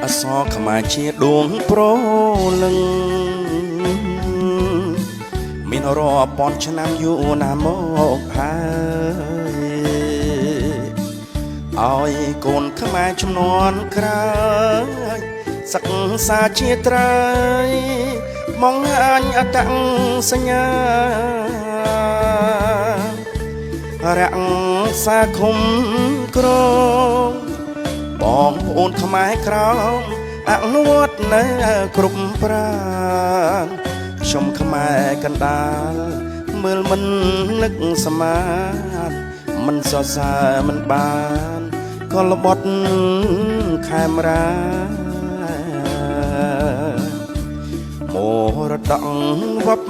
អសរខ្មែរជាដួងប្រលឹងមានរាប់ពាន់ឆ្នាំយូរណាស់មកហើយឲ្យកូនខ្មែរចំនួនក្រោយសិក្សាជាត្រៃមកអញអតសញ្ញារក្សាគុំក្រងបងប្អូនខ្មែរក្រមអនុវត្តនៅគ្រប់ប្រាណខ្ញុំខ្មែរកណ្ដាលមើលមិននឹកស្មានមិនសរសើរមិនបានក៏ល្បត់ខេមរាមរតកវប្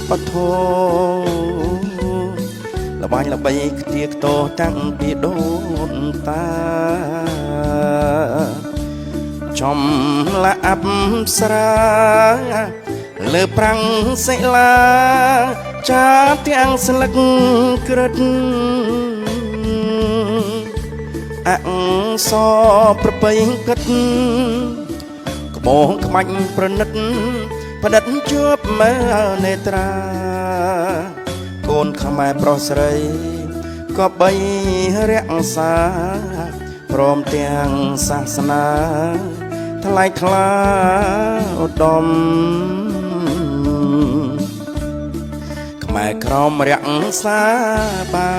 បធម៌ល្បាញល្បីខ្ទាខ្ទោតាំងពីដូនតាចំលាអប្សរាលើប្រាំងសិលាចាទាំងស្លឹកក្រឹតអក្សរប្រពៃកិតក្បោងក្បាច់ប្រណិតផ្ដិតជួបមើលនេត្រាកូនខ្មែរប្រុសស្រីក៏បីរក្សាព្រមទាំងសាសនាថ្លៃថ្លាឧត្តមខ្មែរក្រមរក្សាបា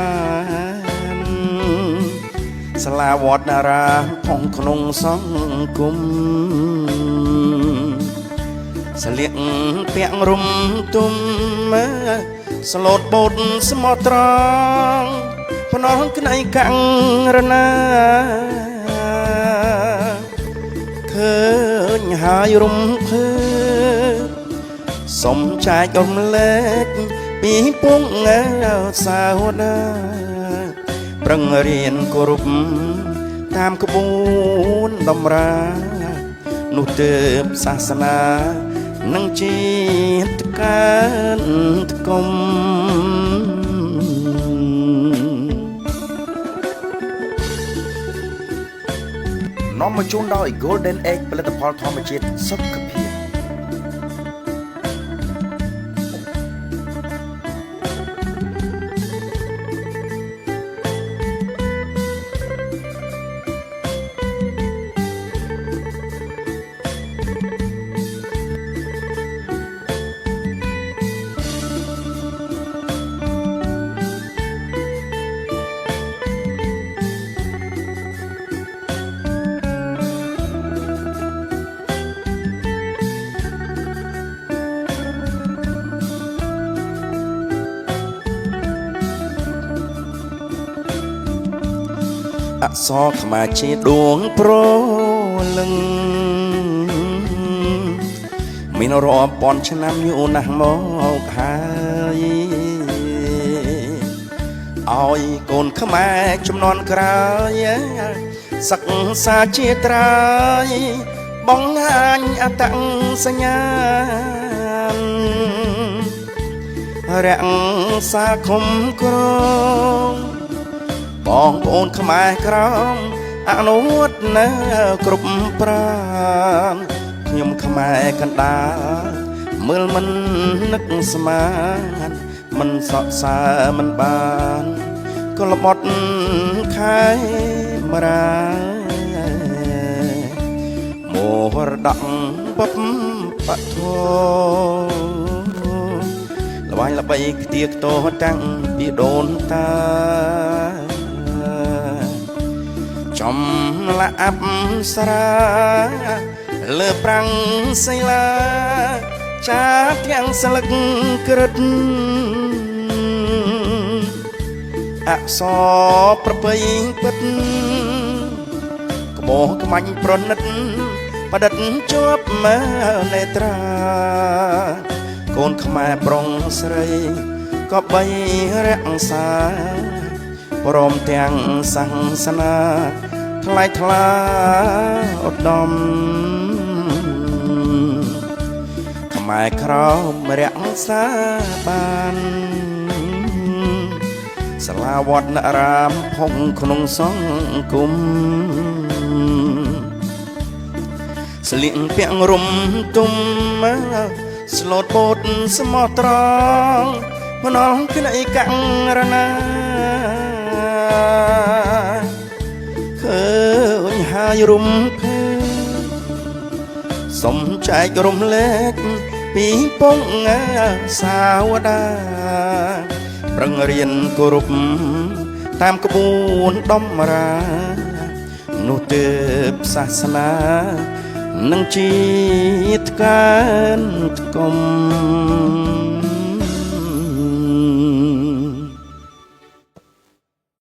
នសាលាវត្តតារាផងក្នុងសង្គមស្លៀកពាក់រុំទុំស្លូតបូតស្មោះត្រង់ភ្នំក្នៃកាំងរណាឃើញហើយរំភើបសុំចែករំលែកពីពងសាវតាប្រឹងរៀនគោរពតាមក្បួនតម្រានោះទើបសាសនានឹងជាតិកានគមនាំមកជូនដោយ Golden Egg ផលិតផលធម្មជាតិសុខភាពអក្សរខ្មែរជាដួងប្រលឹងមានរាប់ពាន់ឆ្នាំយូរណាស់មកហើយឲ្យកូនខ្មែរចំនួនក្រោយសិក្សាជាត្រៃបង្ហាញអត្តសញ្ញាណរក្សាគុំក្រងបងប្អូនខ្មែរក្រមអនុវត្តនៅគ្រប់ប្រាណខ្ញុំខ្មែរកណ្ដាលមើលមិននឹកស្មានមិនសក់សើមិនបានក៏ល្បត់ខេមរាមរតកវប្បធម៌ល្បាញល្បីខ្ទាខ្ទោតាំងពីដូនតាចំលាអប្សរាលើប្រាំងសិលាចាទាំងស្លឹកក្រឹតអក្សរប្រពៃពិតក្បោងក្បាច់ប្រណិតផ្ដិតជួបមើលនេត្រាកូនខ្មែរប្រុងស្រីក៏បីរក្សាព្រមទាំងសាសនាថ្លៃថ្លាឧត្តមខ្មែរក្រមរក្សាបានសាលាវត្តតារាផងក្នុងសង្គម ស្លៀកពាក់រំទុំស្លូតបូតស្មោះត្រង់ម្នងក្ដីកាំងរណាឃើញហើយរំភើបសុំចែករំលែកពីពងសាវតាប្រឹងរៀនគោរពតាមក្បួនដំរានោះទើបសាសនានឹងជាតិកានថ្កុំ